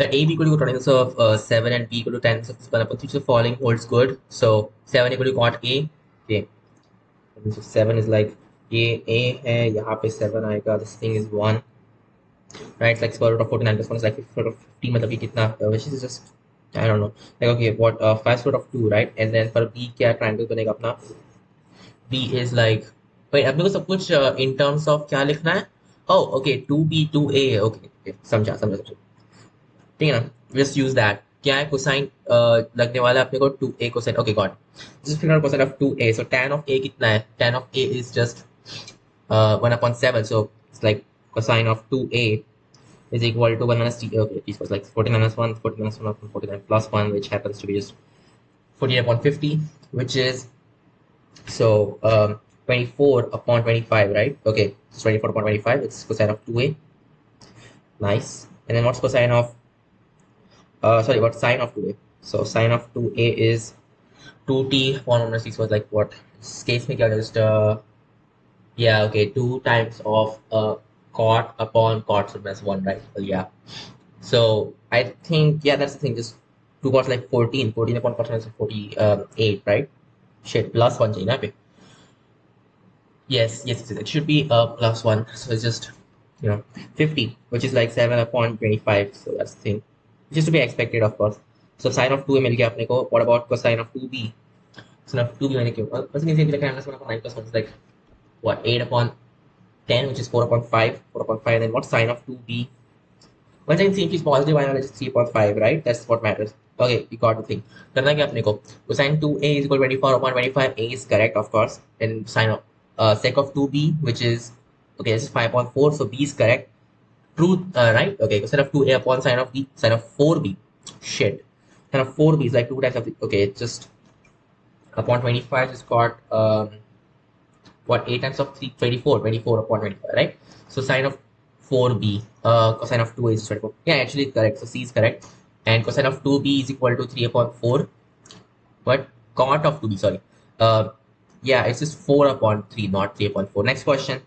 that a b equal to tangents of 7 and b equal to tangents of 1 upon 3, so the following holds good. So 7 equal to cot a. Okay, so 7 is like a है, यहाँ पे 7 आएगा, this thing is 1, right? It's like square root of 49 plus 1 is like square root of 50, मतलब कि कितना, which is just I don't know, like okay, what 5 square root of 2, right? And then for b क्या triangle बनेगा अपना, b is like, wait, अपने को सब कुछ in terms of क्या लिखना है? Oh, okay, 2b 2a, okay, समझा समझा समझा, ठीक है ना, just use that. क्या है कोसाइन लगने वाला है अपने को 2a cosine, okay got, just figure out cosine of 2a. so tan of a कितना है, tan of a is just 1 upon 7, so it's like cosine of 2a is equal to 1 minus t. Okay, this was like 49 minus 1, 49 minus 1 upon 49 plus 1, which happens to be just 48 upon 50, which is so 24 upon 25, right? Okay, so 24 upon 25, it's cosine of 2a. Nice. And then what's cosine of sorry, what's sine of 2a? So sine of 2a is 2t upon 1 minus 6 was like what? This case में क्या just yeah, okay, 2 times of cot upon cot, so that's 1, right? Well, yeah. So I think, yeah, that's the thing. Just 2 cots like 14. 14 upon cot is 48, right? Shit, plus 1 चाहिए ना पे. Yes, it should be plus 1. So it's just, 50, which is like 7 upon 25. So that's the thing. Which is to be expected, of course. So sine of 2a मिल गया अपने को. What about cosine of 2b? Sine of 2b मैंने क्यों? Once again, same like minus 1 upon 9 plus 1 is like, what, 8 upon 10, which is 4 upon 5. 4 upon 5, and then what sine of 2b? Once again, simply is positive, why not just 3.5, right? That's what matters. Okay, you got the thing. करना क्या अपने को? Cosine 2a is equal to 24 upon 25. A is correct, of course. And sine of sec of 2b, which is, okay, this is 5.4, so b is correct. Truth, right? Okay, cosine of 2a upon sine of b, sine of 4b. Shit. Sine of 4b is like 2 times of the, okay, it's just upon 25 is got what, 8 times of 3, 24 upon 25, right? So sine of 4b, cosine of 2 is 24. Yeah, actually correct. So c is correct. And cosine of 2b is equal to 3 upon 4. But cot of 2b, sorry. Yeah, it's just 4 upon 3, not 3 upon 4. Next question.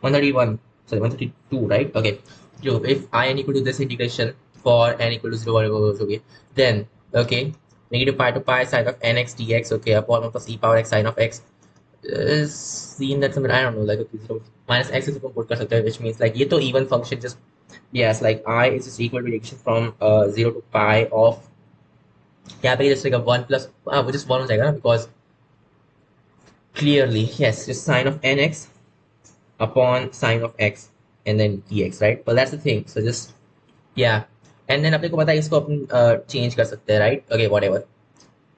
131, sorry, 132, right? Okay. So if I n equal to this integration for n equal to 0, whatever, okay, then, okay, negative pi to pi sine of nx dx, okay, upon 1 plus e power x sine of x is seen that something, I don't know, like okay, 0 minus x is put कर सकते हैं, which means like ये तो even function, just yes, like I is just equal to integration from 0 to pi of, यहाँ पे just like a 1 plus वो just 1 हो जाएगा ना, because clearly yes, just sine of nx upon sine of x and then dx, right? Well, that's the thing. So just yeah, and then अपने को पता है इसको अपन change कर सकते हैं, right? Okay, whatever.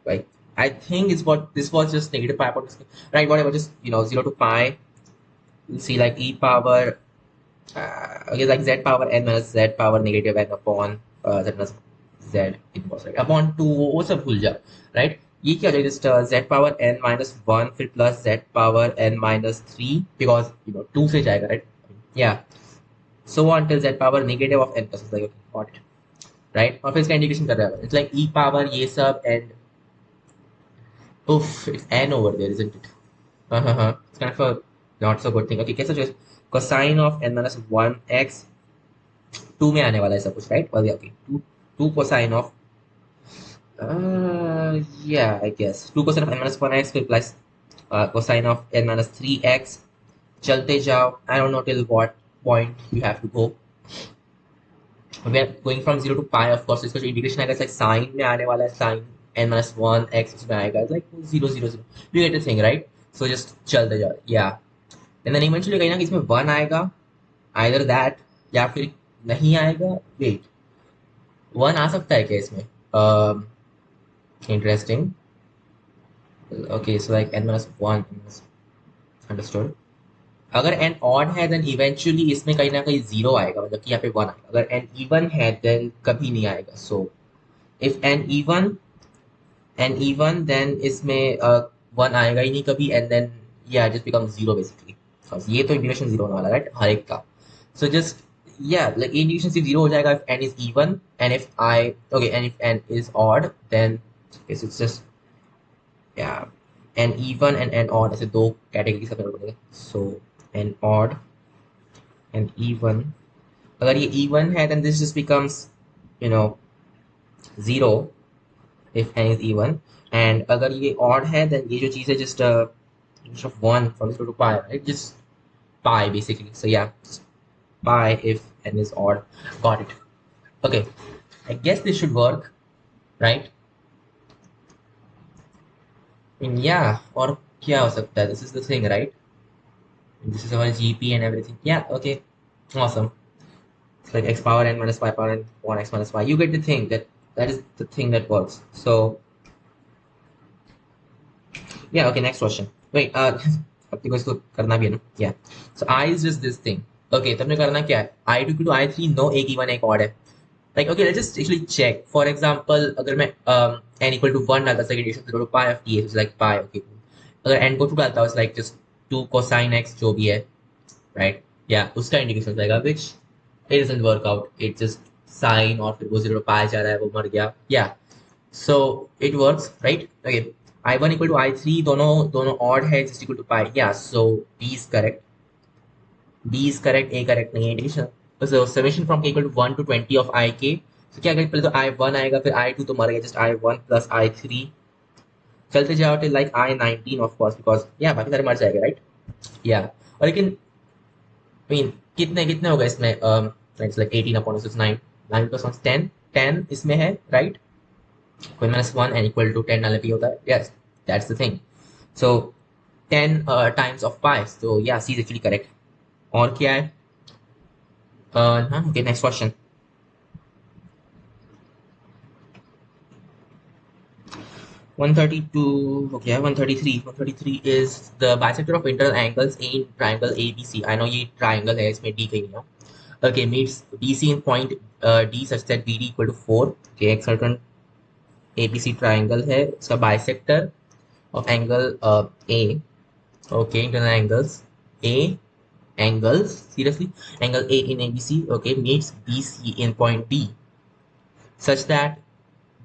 Like I think it's what this was just negative pi upon, right? Whatever, just 0 to pi. You see like e power okay, like z power n minus z power negative n upon z minus z, it was right upon 2, वो सब भूल जा, right? ये क्या हो जाएगा, just z power n minus 1 फिर plus z power n minus 3, because 2 से जाएगा, right? Yeah, so on till z power negative of n plus, like okay, got it, right? और फिर इसका इंटीग्रेशन कर रहा है, it's like e power ये सब, and oof, it's n over there, isn't it? It's kind of a not so good thing. Okay, कैसे जो cosine of n minus 1x 2 में आने वाला है सब कुछ, right? well, yeah, okay, 2 cosine of yeah, I guess 2 cosine of n minus 1x फिर plus cosine of n minus 3x, चलते जाओ, I don't know till what point you have to go. We are going from 0 to pi, of course. इसका जो integration आएगा, it's like sine में आने वाला है, sine n minus 1 x उसमें आएगा, it's like 0 0 0. You get the thing, right? So just चलते जाओ, yeah. And then eventually कहीं ना कहीं इसमें 1 आएगा, either that या फिर नहीं आएगा. Wait, 1 आ सकता है क्या इसमें? Interesting. Okay, so like n minus 1 understood. अगर n odd है then eventually इसमें कहीं ना कहीं 0 आएगा, मतलब कि यहाँ पे 1 आएगा. अगर n even है then कभी नहीं आएगा. So if n even then इसमें 1 आएगा ही नहीं कभी, and then yeah, it just becomes 0 basically. Because ये तो integration 0 होने वाला, right? हर एक का. So just yeah, like integration सिर्फ 0 हो जाएगा if n is even, and if and if n is odd, then okay, so it's just yeah, n even and n odd ऐसे दो categories का पड़ेगा. So n odd and even, अगर ये even है then this just becomes you know 0 if n is even, and अगर ये odd है then ये जो चीज़ है just of 1 from 0 to pi, right? Just pi basically. So yeah, just pi if n is odd. Got it. Okay, I guess this should work, right? And yeah, और क्या हो सकता है? This is the thing, right? And this is our GP and everything. Yeah, okay, awesome. It's like x power n minus pi power n 1 x minus y. You get the thing that is the thing that works. So yeah, okay, next question. Wait, अपने को इसको करना भी है ना? Yeah. So I is just this thing. Okay, तो हमने करना क्या है? I to to I3 no एक even एक odd है. Like okay, let's just actually check. For example, अगर मैं n equal to 1 डालता second equation 0 to pi of t, it's like pi. Okay. अगर n को 2 डालता हूँ, it's like just 2 cosine x जो भी है, right? Yeah, उसका इंडिकेशन हो जाएगा, which it doesn't work out. It just sine और फिर वो 0 to pi जा रहा है, वो मर गया. Yeah. So it works, right? Okay. I1 equal to I3 दोनों odd है, just equal to pi. Yeah, so B is correct. B is correct, A correct नहीं है indication. So summation from k equal to 1 to 20 of ik. So क्या करें, पहले तो I1 आएगा, फिर I2 तो मर गया, just I1 plus I3. चलते जाओ till like I19 of course, because yeah बाकी सारे मर जाएंगे, right? Yeah. और लेकिन I mean कितने कितने हो गए इसमें, it's like 18 upon 6 9 9 plus 1 10 10 इसमें है, right? कोई -1 and equal to 10 डालने पे होता है. Yes, that's the thing. So 10 times of pi. So yeah, C is actually correct. और क्या है? हाँ, okay, next question. 132, okay, 133. 133 is the bisector of internal angles in triangle ABC. I know ये triangle है, इसमें D कहीं नहीं है. Okay, meets BC in point D such that BD equal to 4. Okay, एक certain ABC triangle है, इसका bisector of angle A. Okay, internal angles A angles, seriously, angle A in ABC, okay, meets BC in point D such that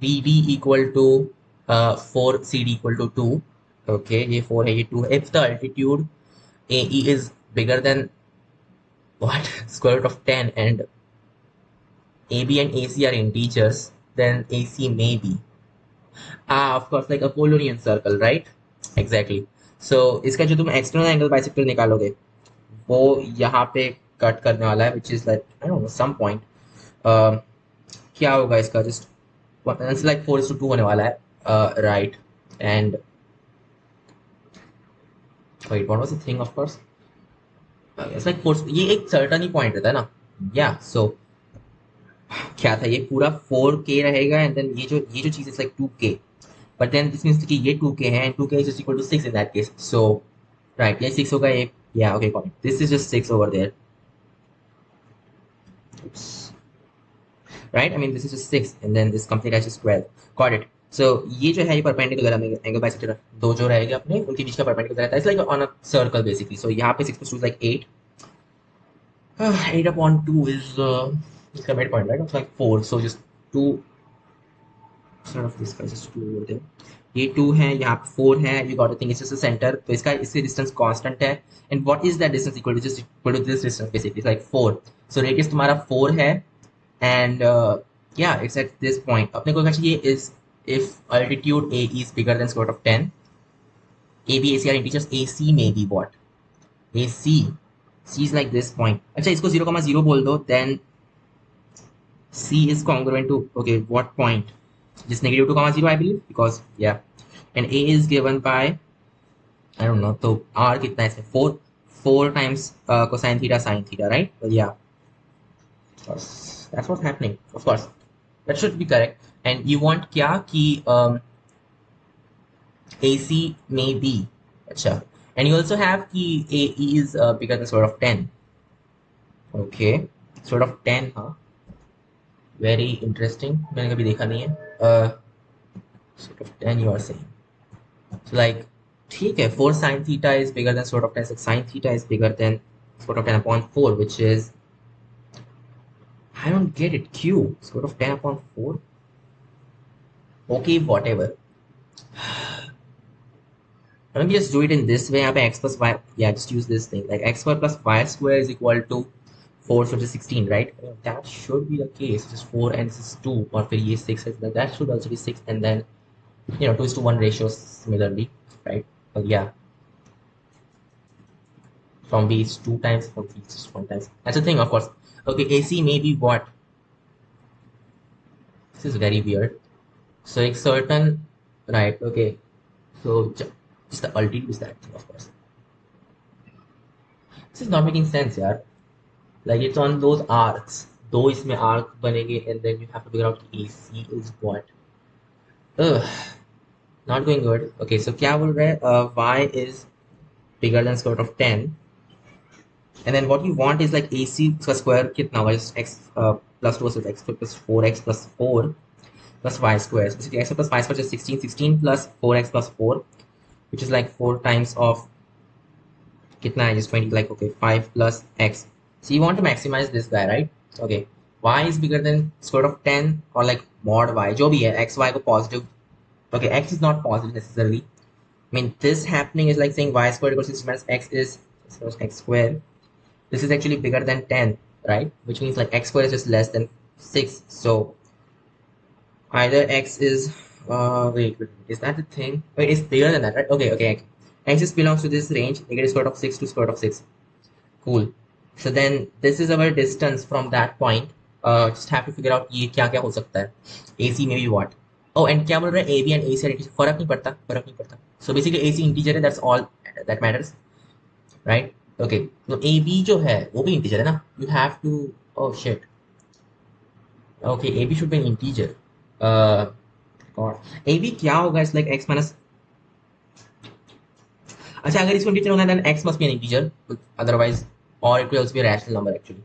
BD equal to 4, CD equal to 2. Okay, ये 4 है, ये 2 है. If the altitude AE is bigger than what square root of 10 and AB and AC are integers, then AC may be of course like Apollonian circle, right? Exactly. So इसका जो तुम external angle bisector निकालोगे वो यहाँ पे cut करने वाला है, which is like I don't know some point. क्या होगा इसका, just it's like 4:2 होने वाला है, right? And wait, what was the thing? Of course, it's like 4. ये एक certain ही point रहता है ना? Yeah. So क्या था, ये पूरा 4k रहेगा and then ये जो चीज़ is like 2k. But then this means कि ये 2k है and 2k is just equal to 6 in that case. So right, ये 6 होगा ये. Yeah, okay, got it. This is just 6 over there. Oops. Right? I mean, this is just 6 and then this complete has just 12. Got it. So ये जो है ये perpendicular angle bisector दो जो रहेगा अपने उनके बीच का perpendicular रहता है. It's like on a circle basically. So यहाँ पे 6 plus 2 is like 8. 8 upon 2 is इसका midpoint, right? It's like 4. So just 2 instead of this guy, just 2 over there. ये 2 है, यहाँ पे 4 है. You got to think it's just a center. तो इसका इससे distance constant है. And what is that distance equal to? Just equal to this distance basically. It's like 4. So radius तुम्हारा 4 है. And yeah, it's at this point. अपने को चाहिए is if altitude A is bigger than square root of 10, AB, AC are integers, AC may be what? AC. C is like this point. अच्छा इसको 0,0 बोल दो, then C is congruent to, okay, what point? Just -2,0 I believe, because yeah. And A is given by, I don't know, तो R कितना है इसमें? 4 times cosine theta sin theta, right? Well, yeah. That's what's happening, of course. That should be correct. And you want क्या कि AC may be, अच्छा. And you also have कि AE is bigger than square root of 10. Okay, square root of 10, huh? Very interesting. मैंने कभी देखा नहीं है. Square root of 10 you are saying. So like ठीक है, 4 sin theta is bigger than square root of 10. So sin theta is bigger than square root of 10 upon 4, which is, I don't get it. Q square root of 10 upon 4. Okay, whatever. Let me just do it in this way. यहाँ पे x plus y, yeah, just use this thing. Like x square plus y square is equal to 4 so just 16, right? That should be the case. Just 4 and this is 2, or फिर ये 6 है, that should also be 6, and then 2:1 ratio similarly, right? But yeah, from B is 2 times, from B is just 1 times. That's the thing, of course. Okay, AC may be what? This is very weird. So एक certain, right? Okay, so just the altitude is that thing, of course. This is not making sense, yaar. Like it's on those arcs. दो इसमें arc बनेंगे, and then you have to figure out AC is what. Ugh, not going good. Okay, so क्या बोल रहे हैं? Y is bigger than square root of 10, and then what you want is like AC का square कितना होगा? Just x plus 2 is x plus 4x plus 4 plus y square. So basically x plus y square is 16. 16 plus 4x plus 4, which is like 4 times of कितना है? Just 20. Like okay, 5 plus x. So you want to maximize this guy, right? Okay, y is bigger than square root of 10 or like mod y, जो भी है, x y को positive. Okay, x is not positive necessarily. I mean, this happening is like saying y squared equals 6 minus x is x squared. This is actually bigger than 10, right? Which means like x squared is just less than 6. So either x is wait, is that the thing? Wait, it's bigger than that, right? Okay. X just belongs to this range, negative square root of 6 to square root of 6. Cool. So then this is our distance from that point. Just have to figure out ये क्या क्या हो सकता है. AC में भी what? Oh, and क्या बोल रहे हैं? AB and AC identity, फर्क नहीं पड़ता. So basically AC integer है, that's all that matters, right? Okay, so AB जो है वो भी integer है ना? You have to, oh shit. Okay, AB should be an integer. God, AB क्या होगा? It's like x minus. अच्छा, अगर इसको integer होना है then x must be an integer, otherwise, or it will also be a rational number actually.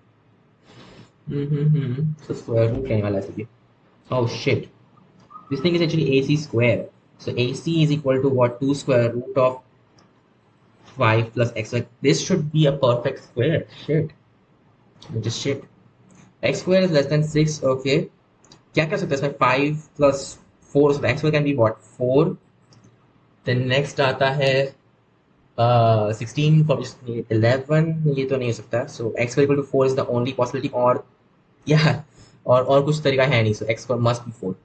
So square root कहने वाला है. Oh shit, this thing is actually AC square. So AC is equal to what? 2 square root of 5 plus x. Like this should be a perfect square. Shit, just shit. X square is less than 6. Okay, क्या कर सकते हैं इसमें? 5 plus 4, so the x square can be what? 4. Then next आता है 16 for 11. ये तो नहीं हो सकता. So x square equal to 4 is the only possibility. और yeah, और कुछ तरीका है नहीं. So x square must be 4,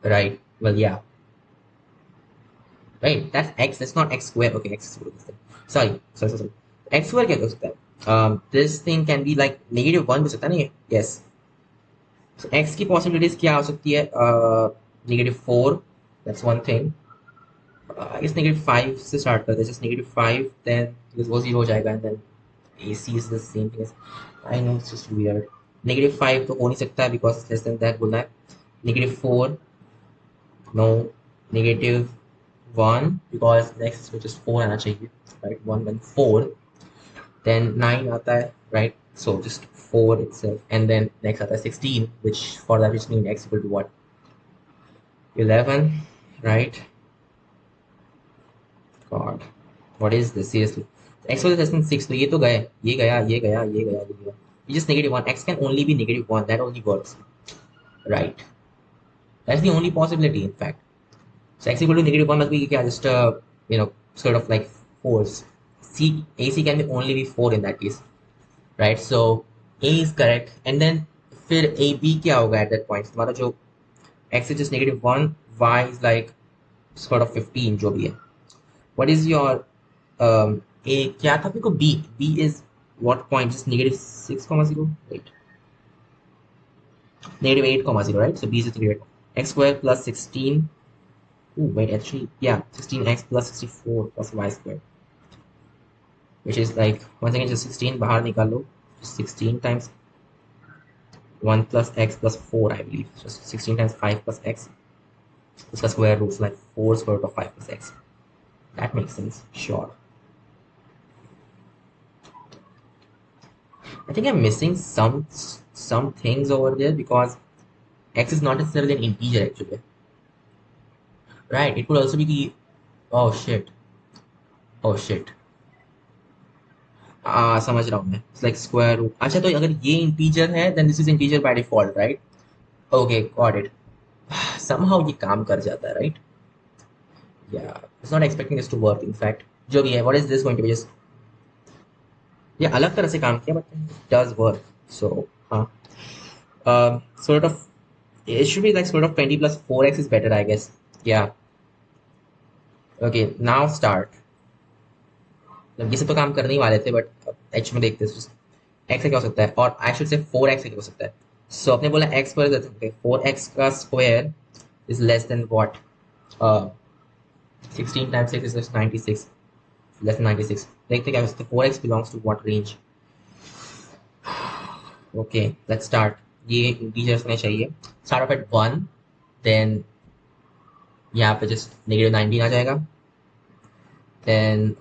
right? Well, yeah, right, that's x, that's not x square. Okay, x square is sorry. X square क्या हो सकता है? This thing can be like -1 भी हो सकता है नहीं? Yes. So x की possibilities क्या हो सकती है? -4, that's one thing. I guess -5 से start करते हैं. Just -5, then because वो 0 हो जाएगा, and then AC is the same thing as, I know it's just weird. -5 तो हो नहीं सकता because less than that बोलना है. -4, no. -1 because next which is 4 आना चाहिए, right? 1 and 4, then 9 आता है, right? So just 4 itself, and then next आता है 16, which for that which means x equal to what? 11, right? God, what is this? Seriously, x was less than 6, तो ये तो गए, ये गया. You just -1. X can only be -1. That only works, right? That's the only possibility, in fact. So x equal to -1 must be just sort of like 4s. AC can only be 4 in that case, right? So A is correct, and then फिर AB क्या होगा at that point? मतलब जो x is just -1, y is like sort of 15 जो भी है. What is your A? क्या था आपको? B is what point? Just -6,0. Wait, -8,0, right? So B is just -8. X square plus 16. Oh wait, actually, yeah, 16x plus 64 plus y squared, which is like, once again, just 16 bahar nikalo. 16 times 1 plus x plus 4, I believe. Just 16 times 5 plus x. Uska square root, so like 4 square root of 5 plus x. That makes sense, sure. I think I'm missing some things over there because x is not necessarily an integer actually. Right, it could also be the, oh shit. समझ रहा हूँ मैं. It's like square root. अच्छा, तो अगर ये integer है then this is integer by default, right? Okay, got it. Somehow ये काम कर जाता है, right? Yeah, I was not expecting this to work, in fact. जो भी है, what is this going to be? Just ये अलग तरह से काम किया बट डज वर्क. सो हाँ, sort of it should be like sort of 20 plus 4x is better, I guess. Yeah. Okay, now start. मतलब ये सब तो काम करने ही वाले थे बट एच में देखते हैं एक्स का क्या हो सकता है, और आई शुड से 4x का क्या हो सकता है. सो आपने बोला एक्स पर 4x का square is less than what. 16 times 6 is just 96, less than 96. देखते क्या हो सकता है. 4x belongs to what range. Okay let's start. ये इंटीजर्स में चाहिए. स्टार्ट ऑफ एट 1, देन यहाँ पे जस्ट -19 आ जाएगा. देन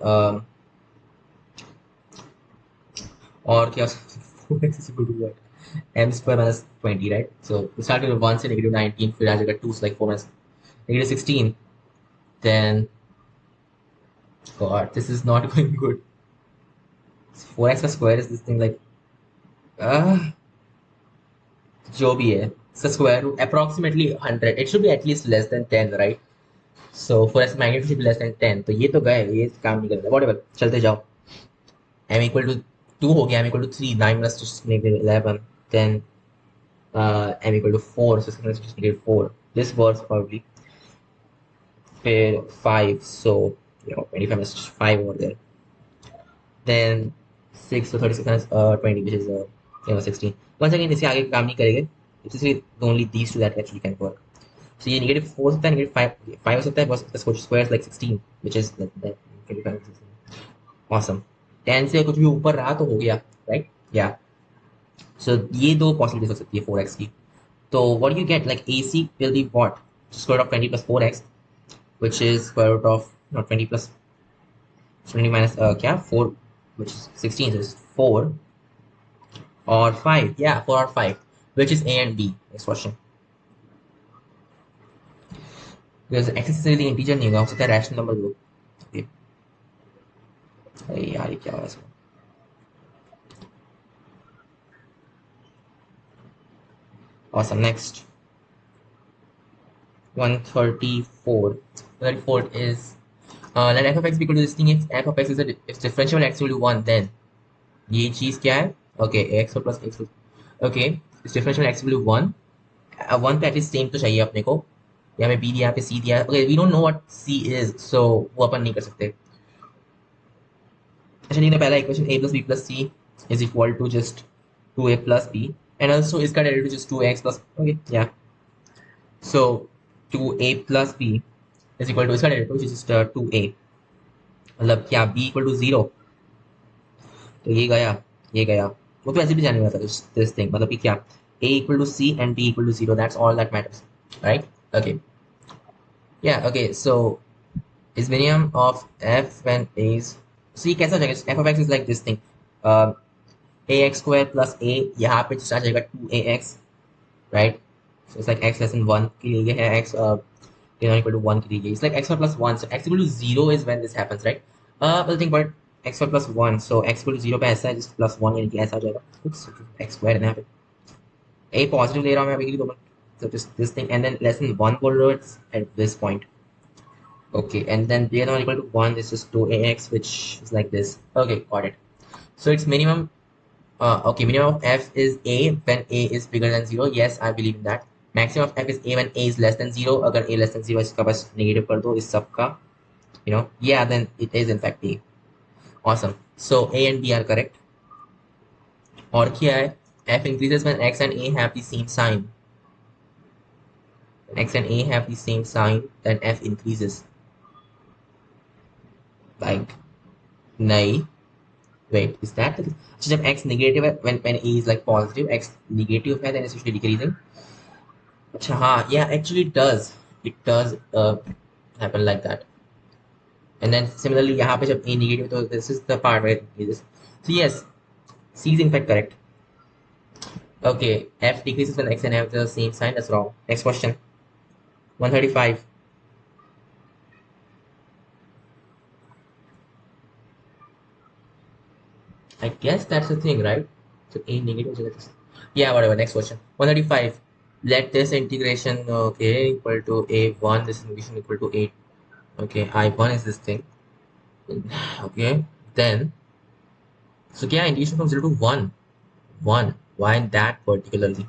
और क्या 4x is equal to what? m square minus 20, right? So we start with 1 से -19, फिर आ जाएगा 2 से like 4 minus -16. Then God, this is not going good. 4x का square is this thing like uh, जो भी है इसका square root approximately 100. It should be at least less than 10, right? So 4x magnitude should be less than 10. तो ये तो गए, ये काम नहीं कर रहा. Whatever, चलते जाओ. m equal to 2 हो गया, m equal to 3, 9 minus just -11. Then m equal to 4, so it's going to just -4. This works probably. Pair 5, so 25 minus 5 over there. Then 6, so 36 minus 20, which is 16. Once again, इससे आगे काम नहीं करेंगे. It's just only these two that actually can work. So ये -4 हो सकता है, -5 हो सकता है, बस square is like 16, which is that 25 16. Awesome. 10 से कुछ भी ऊपर रहा तो हो गया, right? Yeah. So ये दो पॉसिबिलिटीज हो सकती है 4x की. तो what you get, like AC will be what? Square root of 20 plus 4x, which is square root of 20 plus 20 minus क्या 4, which is 16, so it's 4 or 5. Yeah, 4 or 5, which is A and B. Next question. Because x is really integer नहीं होगा, हो सकता है rational number हो. Okay. अरे यार ये क्या हो रहा है इसमें. Awesome. Next. 134. 134 is let f of x be equal to this thing. If f of x is if differentiable x equal to 1, then ये चीज क्या है. Okay, x plus x. Okay, इस differentiable x equal to 1. 1 पे at least same तो चाहिए अपने को. यहाँ पे b दिया, यहाँ पे c दिया. Okay, we don't know what c is, so वो अपन नहीं कर सकते. अच्छा लिखना पहला equation a plus b plus c is equal to just 2a plus b, and also इसका derivative just 2x plus. Okay, yeah. So 2a plus b is equal to इसका derivative which is just 2a. मतलब क्या b equal to 0, तो ये गया. वो तो ऐसे भी जाने वाला था this thing. मतलब कि क्या a equal to c and b equal to 0, that's all that matters, right? Okay, yeah. Okay, so is minimum of f when a is, so ये कैसा हो जाएगा. f of x is like this thing. ax square plus a, यहाँ पे just आ जाएगा 2ax, right? So it's like x less than 1 के लिए ये है, x not equal to 1 के लिए. It's like x square plus 1, so x equal to 0 is when this happens, right? We'll think about x square plus 1, so x equal to 0 पे ऐसा है, just plus 1 यानी कि ऐसा हो जाएगा. Oops, x square है यहाँ पे. a positive ले रहा हूँ मैं अभी के लिए, तो so just this thing, and then less than 1 बोल रहे हो, it's at this point. Okay, and then b not equal to 1 is just 2ax, which is like this. Okay, got it. So it's minimum. Okay, minimum of f is a when a is bigger than 0. Yes, I believe in that. Maximum of f is a when a is less than 0. अगर a less than 0 इसका बस negative कर दो इस सब का, yeah, then it is in fact a. Awesome. So a and b are correct. और क्या है, f increases when x and a have the same sign. When x and a have the same sign, then f increases. Like नहीं, wait, is that the, so जब x negative है, when a is like positive, x negative है, then it's usually decreasing. अच्छा हाँ, yeah, actually it does happen like that. And then similarly यहाँ पे जब a negative, तो this is the part where it increases. So yes, c is in fact correct. Okay, f decreases when x and have the same sign. That's wrong. Next question. 135. I guess that's the thing, right? So a negative, so that's, yeah, whatever. Next question. 135. Let this integration, okay, equal to a1. This integration equal to 8. Okay, I1 is this thing. Okay, then So क्या integration from 0 to 1? 1. Why that particularly?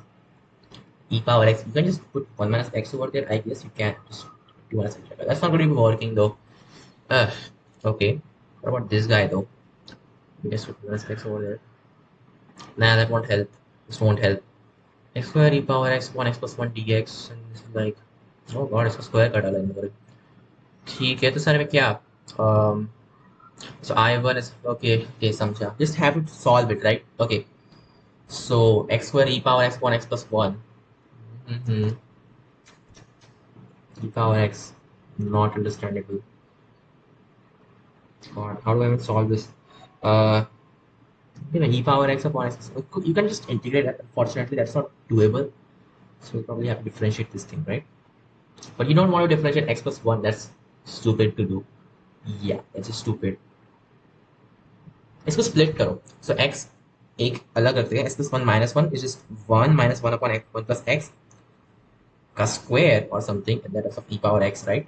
E power x. You can just put 1 minus x over there. I guess you can just do minus x. That's not going to be working though. Uh, okay. What about this guy though? You just put minus x over there. Nah, that won't help. This won't help. X square e power x 1 x plus 1 dx. And this is like, oh god, इसका square का डाला है. ठीक है तो सारे में क्या? Um, so I1 is okay. Okay, समझा. Just have to solve it, right? Okay. So x square e power x 1 x plus 1. Mm-hmm. E power x. Not understandable. God, how do I even solve this? Uh, e power x upon x. You can just integrate that. Unfortunately, that's not doable. So you probably have to differentiate this thing, right? But you don't want to differentiate x plus 1. That's stupid to do. Yeah, that's just stupid. इसको split करो. So x एक अलग रखते हैं. x plus 1 minus 1 is just 1 minus 1 upon x 1 plus x का square or something, and that is of e power x, right?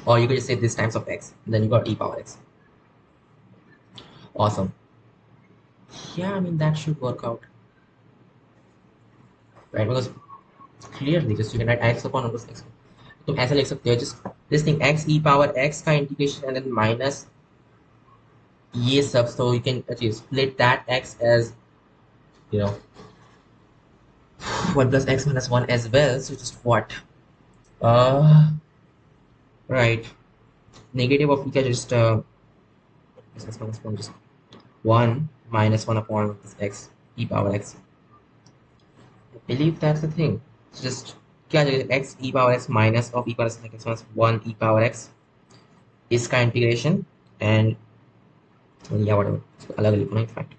Or you could just say this times of x, and then you got e power x. Awesome. Yeah, I mean that should work out, right? Because clearly just you can write x upon 1 plus x. तुम ऐसा लिख सकते हो just this thing x e power x का integration and then minus ये सब, so you can actually split that x as, you know, 1 plus x minus 1 as well. So just what? Right. Negative of e just x minus 1 just 1 minus 1 upon 1 plus x e power x. I believe that's the thing. So just क्या x e power x minus of e power x minus 1 e power x इसका integration and yeah whatever अलग लिखना in fact.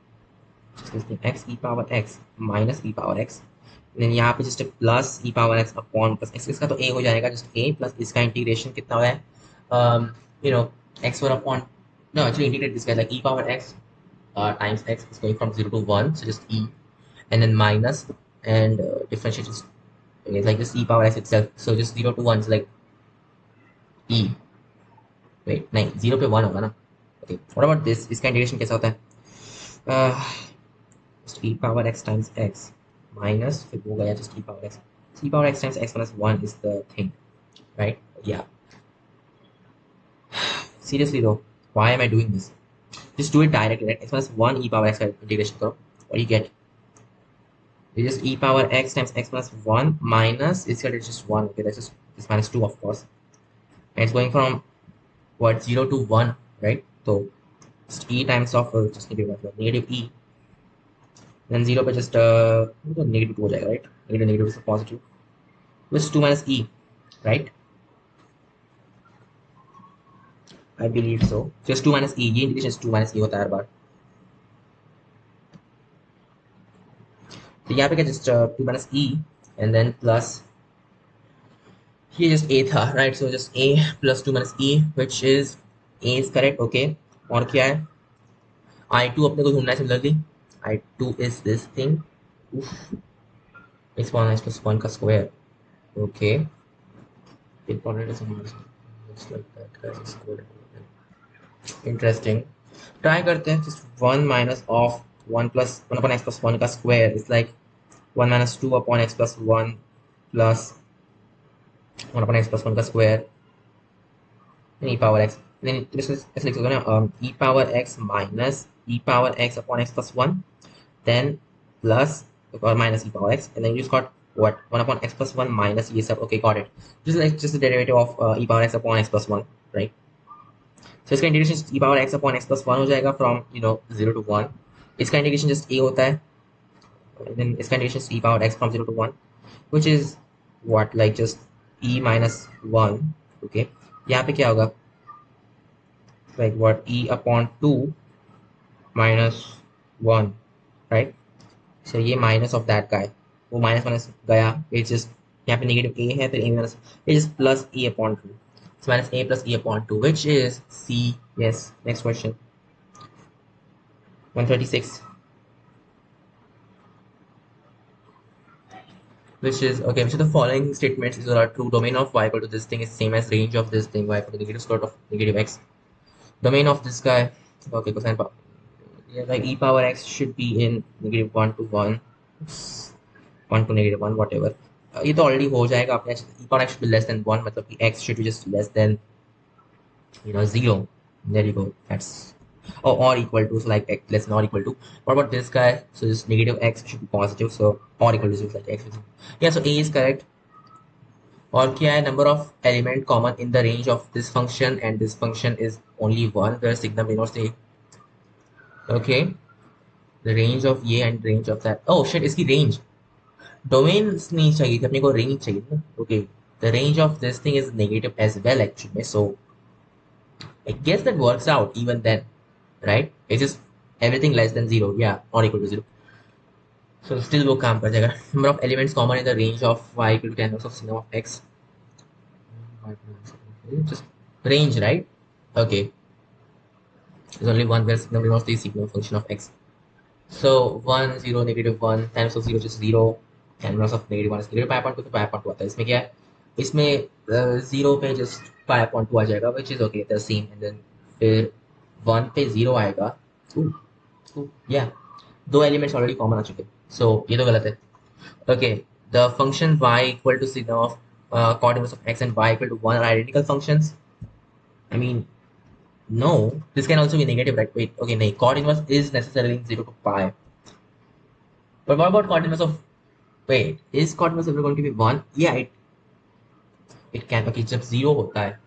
Just x e power x minus e power x. then यहाँ पे just plus e power x upon plus x. इसका तो a हो जाएगा just a plus इसका integration कितना हो है you know x1 upon no actually integrate this guy like e power x times x is going from 0 to 1, so just e and then minus and differentiate just okay, like just e power x itself, so just 0 to 1 is like e wait नहीं 0 पे 1 होगा ना. okay what about this इसका integration कैसा होता है just e power x times x minus फिर वो गया just e power x. So e power x times x minus 1 is the thing, right? Yeah. Seriously though, why am I doing this? Just do it directly, right? X minus 1 e power x integration karo. What do you get? You just e power x times x plus 1 minus, it's just 1. Okay, that's just this minus 2, of course. And it's going from what 0 to 1, right? So just e times of just negative e. Then 0 by just negative 2 ho jayega, right? Negative is a positive. Which is 2 minus e, right? I believe so. Just 2 minus e. ये integration is 2 minus e होता है हर बार. तो यहाँ पे क्या just 2 minus e and then plus ये just a था, right? So just a plus 2 minus e, which is a is correct. Okay. और क्या है? I2 अपने को ढूंढना है similarly. I2 is this thing. X one x plus 1 का square. Okay. Important is just like that guys is square. Interesting. Try करते हैं just 1 minus of 1 plus 1 upon x plus 1 का square is like 1 minus 2 upon x plus 1 plus 1 upon x plus 1 का square and e power x. Then this is ऐसे लिख सकते हो ना e power x minus e power x upon x plus 1 then plus or minus e power x and then you just got what 1 upon x plus 1 minus e sub. Okay, got it. Just like just the derivative of e power x upon x plus 1, right? So इसका integration e power x upon x plus 1 हो जाएगा from 0 to 1. इसका integration just a होता है and then इसका integration e power x from 0 to 1 which is what like just e minus 1. okay यहाँ पे क्या होगा like what e upon 2 minus 1, right? So ये minus of that guy वो minus गया it's just यहाँ पे negative a है फिर a minus it's just plus e upon 2. So minus a plus e upon 2 which is c. Yes, next question 136 which is okay, which of the following statements is are true? Domain of y equal to this thing is same as range of this thing y equal to negative square root of negative x. Domain of this guy okay cosine power Yeah, like e power x should be in negative 1 to 1, 1 to negative 1, whatever. ये तो already हो जाएगा अपने e power x should be less than 1 मतलब कि x should be just less than 0. There you go. That's or equal to, so like x less than or equal to. What about this guy? So this negative x should be positive, so or equal to 0 like x. Yeah, so A is correct. और क्या है, number of element common in the range of this function and this function is only 1, where signal denotes the, okay, the range of ये and range of that. Oh shit, इसकी range domain नहीं चाहिए थी अपने को, range चाहिए था. Okay, the range of this thing is negative as well actually, so I guess that works out even then, right? It's just everything less than 0, yeah, or equal to 0. So still वो काम कर जाएगा. Number of elements common in the range of y equal to 10 of sin of x. Just range, right? Okay. There's only one where signal denotes the signal function of x. So 1, 0, negative 1, times of 0 just 0, and inverse of negative 1 is negative pi upon 2, तो pi upon 2 आता है. इसमें क्या है? इसमें 0 पे just pi upon 2 आ जाएगा, which is okay, the same. And then फिर 1 पे 0 आएगा. Ooh, yeah. दो एलिमेंट्स ऑलरेडी कॉमन आ चुके हैं, सो ये तो गलत है. Okay, the function y equal to sigma of cot inverse of x and y equal to 1 are identical functions. I mean, no, this can also be negative, right? Wait, okay, no, cot inverse is necessarily 0 to pi. But what about cot inverse of, wait, is cot inverse ever going to be 1? Yeah, it can. Okay, जब 0 होता है,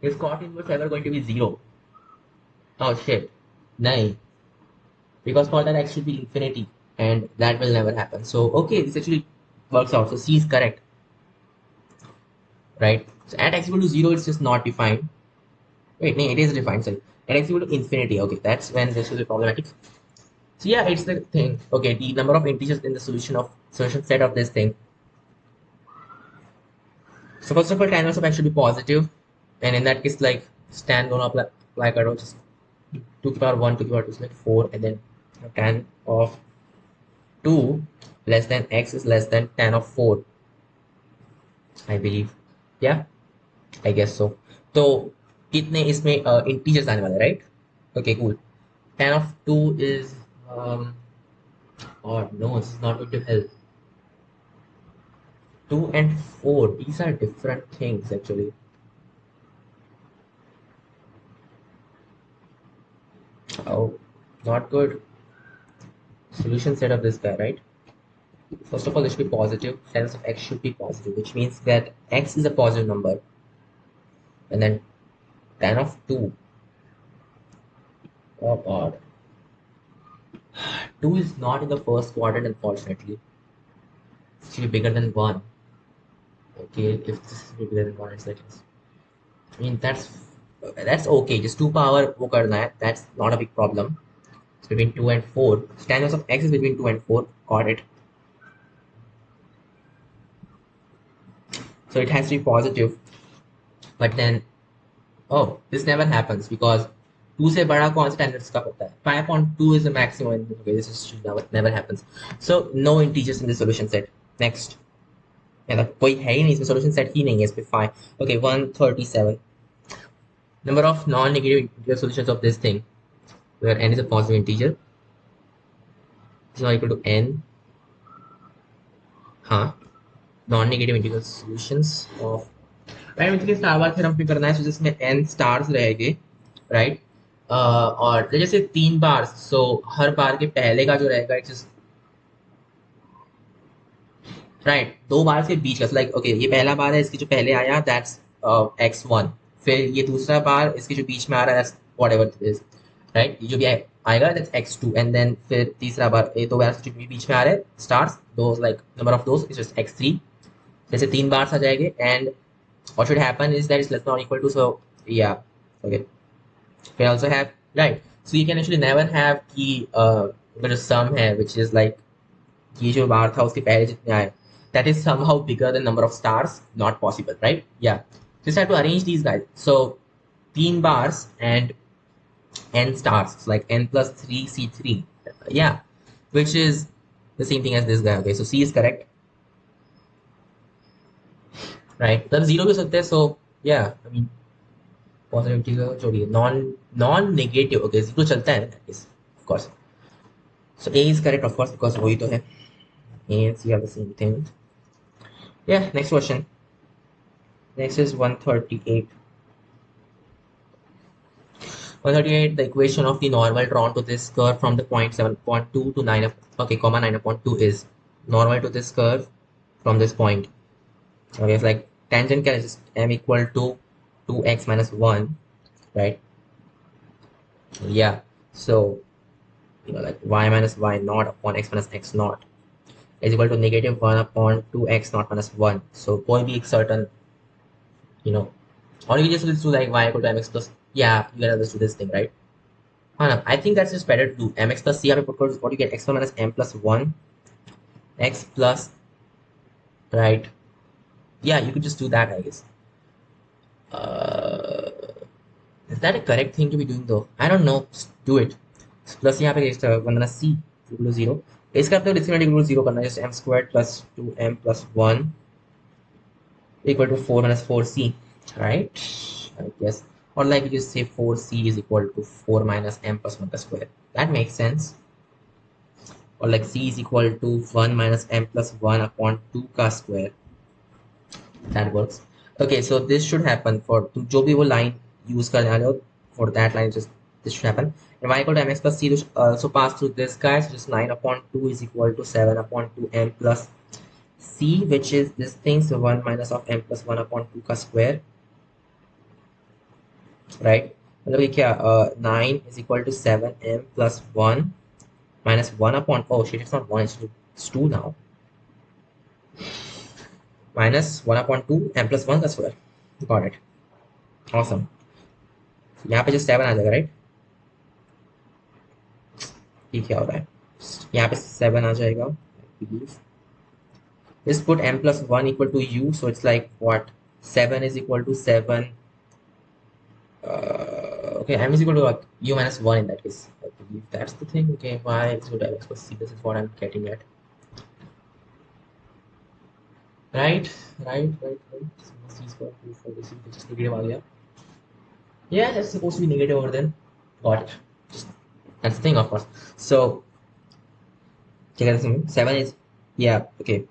is cot inverse ever going to be 0? Oh shit, नहीं, because for that x should be infinity and that will never happen. So okay, this actually works out. So C is correct, right? So at x equal to 0 it's just not defined. Wait, no, it is defined. Sorry, at x equal to infinity, okay, that's when this will be problematic. So yeah, it's the thing. Okay, the number of integers in the solution set of this thing. So first of all, tan inverse of x should be positive, and in that case, like tan gonna apply करो, just 2 to the power 1 to the power 2 is like 4, and then tan of 2 less than x is less than tan of 4, I believe. Yeah, I guess so. तो कितने इसमें integers आने वाले, right? Okay, cool. Tan of 2 is or no, this is not going to help. 2 and 4, these are different things actually. Oh, not good. Solution set of this guy, right? First of all, this should be positive. Tan of x should be positive, which means that x is a positive number. And then tan of 2. Oh god. 2 is not in the first quadrant, unfortunately. It should be bigger than 1. Okay, if this is bigger than 1, it's like this. I mean, that's okay. Just 2 power वो करना है. That's not a big problem. It's between 2 and 4. Tan of x is between 2 and 4. Got it. So it has to be positive. But then, oh, this never happens because 2 से बड़ा कौन सा tan inverse का होता है? 5.2 is the maximum. Okay, this is never happens. So no integers in the solution set. Next. Yeah, कोई है ही नहीं इसमें, solution set ही नहीं है इसमें 5. Okay, 137. Number of non-negative integer solutions of this thing, where n is a positive integer, is not equal to n. हाँ, non-negative integer solutions of, right? मतलब star बार theorem पे करना है, so जिसमें n stars रहेंगे, right? और जैसे 3 बार, so हर बार के पहले का जो रहेगा इट्स राइट, 2 बार के बीच का, लाइक ओके, ये पहला बार है, इसके जो पहले आया दैट्स x1, फिर ये दूसरा बार इसके जो बीच में आ रहा है that's whatever it is, right? ये जो भी आएगा दैट्स x2, एंड देन फिर तीसरा बार ये 2 बार जो भी बीच में आ रहे हैं stars, those like number of those is just x3. जैसे 3 बार आ जाएंगे, and what should happen is that it's less than or equal to, so yeah, okay, we also have, right, so you can actually never have कि जो sum है which is like ये जो बार था उसके पहले जितने आए, that is somehow bigger than number of stars, not possible, right? Yeah, just have to arrange these guys. So 3 bars and n stars, so like n plus 3 c3, yeah, which is the same thing as this guy. Okay, so C is correct, right? तब 0 भी हो सकते हैं, so yeah, I mean positive integer जो भी है, non negative, okay, 0 चलता है ना, of course. So A is correct, of course, because वही तो है. A and C are the same thing. Yeah, next question. Next is 138. 138, the equation of the normal drawn to this curve from the point 7.2 to 9, okay, comma 9.2 is normal to this curve from this point. Okay, it's like tangent can just m equal to 2x minus 1, right? Yeah, so, like y minus y naught upon x minus x naught is equal to negative 1 upon 2x naught minus 1. So, कोई भी एक certain, or you just do like y equal to mx plus, yeah, you can just do this thing, right? I think that's just better to do mx plus c. What you get, x1 minus m plus 1, x plus, right? Yeah, you could just do that, I guess. Uh, is that a correct thing to be doing though? I don't know. Just do it. Plus यहाँ पे extra 1 minus c equal to 0. इसका मतलब discriminant equal to 0 करना है. Just m squared plus 2m plus 1 equal to 4 minus 4c, right? I guess. Or like you just say 4c is equal to 4 minus m plus 1 square. That makes sense. Or like c is equal to 1 minus m plus 1 upon 2 का square. That works. Okay, so this should happen for तुम जो भी वो line use करने वाले हो, for that line just this should happen. And y equal to mx plus c to also pass through this guy, so just 9 upon 2 is equal to 7 upon 2m plus c, which is this thing, so 1 minus of m plus 1 upon 2 का square, right? मतलब ये क्या 9 is equal to 7m plus 1 minus 1 upon, oh shit, it's not 1, it's 2 now, minus 1 upon 2 m plus 1 का square. Got it. Awesome. यहाँ पे जो 7 आ जाएगा, right? ये क्या हो रहा है? यहाँ पे 7 आ जाएगा. Just put m plus 1 equal to u, so it's like what? 7 is equal to 7. Okay, m is equal to what? U minus 1 in that case. I believe that's the thing. Okay, y is equal to x plus c. This is what I'm getting at. Right. So c square 2 4 this is just negative आ गया. Yeah, that's supposed to be negative over then. Got it. That's the thing, of course. So, check out this. 7 is, yeah, okay.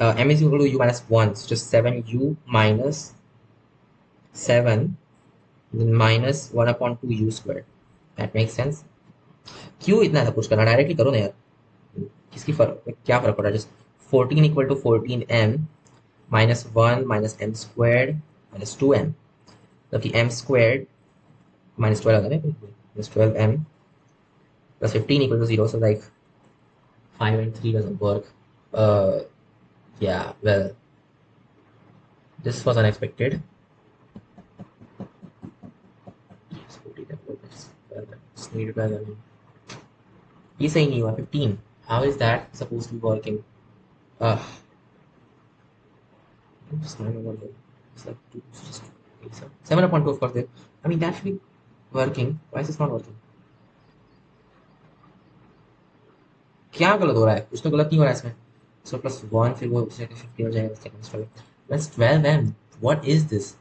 M is equal to u minus 1. So, just 7u minus 7, then minus 1 upon 2u squared. That makes sense. क्यों इतना सब कुछ करना, directly करो ना यार. किसकी फर्क, क्या फर्क पड़ रहा है? Just 14 equal to 14m minus 1 minus m squared minus 2m. मतलब m squared minus 12 अगर है minus 12m plus 15 equal to 0. So like 5 and 3 doesn't work. Yeah, well, this was unexpected. Just need to ये सही नहीं हुआ. 15. How is that supposed to be working? Just 9 over there. It's like 2, just 7 upon 2, of course. There. I mean, that should be working. Why is this not working? क्या गलत हो रहा है? कुछ तो गलत नहीं हो रहा है इसमें. So plus 1 फिर वो 15 हो जाएगा. Second 12. That's 12 and what is this?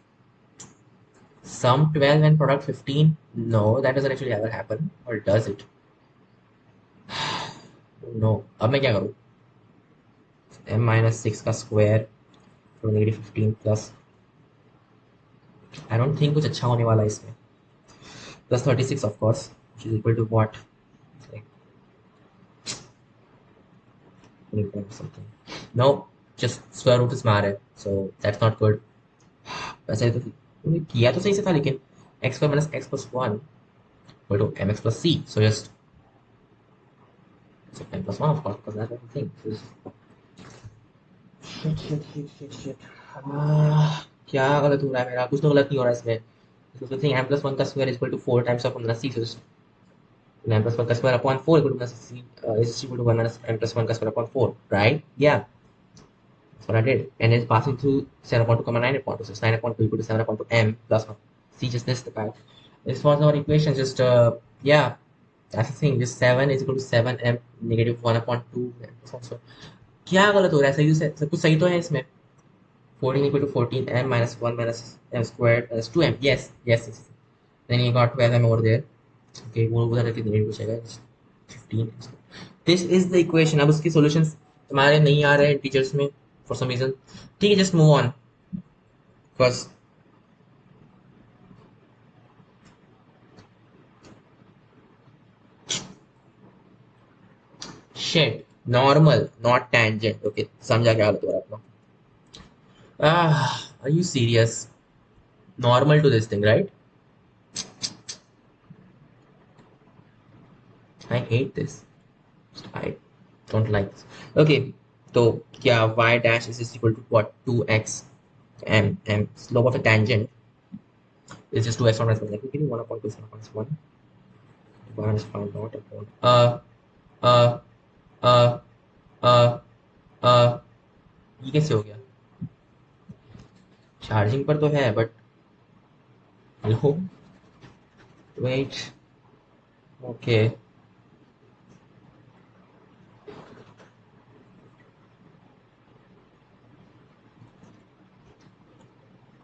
Sum 12 and product 15? No, that doesn't actually ever happen. Or does it? No. अब मैं क्या करूँ? M minus 6 का square तो negative 15 plus. I don't think कुछ अच्छा होने वाला है इसमें. Plus 36 of course, which is equal to what? Something. No, just square root is मार है, so that's not good. वैसे तो तुमने किया तो सही से था, लेकिन x square minus x plus 1 equal to mx plus c. So just so m plus 1 of course, because that's what the thing. Shit. क्या गलत हो रहा है मेरा? कुछ तो गलत नहीं हो रहा है इसमें. So the thing m plus 1 का square is equal to 4 times of minus c. So just m plus 1 का square upon 4 equal to minus c is equal to 1 minus m plus 1 का square upon 4, right? Yeah. That's what I did. And it's passing through 7 upon 2 comma 9 upon 2. So it's 9 upon 2 equal to 7 upon 2 m plus 1. See, just this the fact. This was our equation. Just, yeah, that's the thing. Just 7 is equal to 7m negative 1 upon 2. So, क्या गलत हो रहा है? सही से सब कुछ सही तो है इसमें. 14 equal to 14m minus 1 minus m squared minus 2m. Yes. Then you got 12m over there. Okay, वो उधर रख के नहीं पूछेगा. 15। This is the equation. अब उसकी सॉल्यूशंस तुम्हारे नहीं आ रहे हैं टीचर्स में फॉर सम रीजन। ठीक है, just move on because shit, normal not tangent. Okay, समझा क्या हालत हो रहा है अपना। Are you serious? Normal to this thing, right? I hate this, I don't like this. Okay, तो क्या y dash is equal to what? 2x m slope of a tangent is just 2x minus 1. Like, 1 upon 2 1 1 is found not upon uh uh uh uh ये कैसे हो गया? Charging पर तो है but hello, wait, okay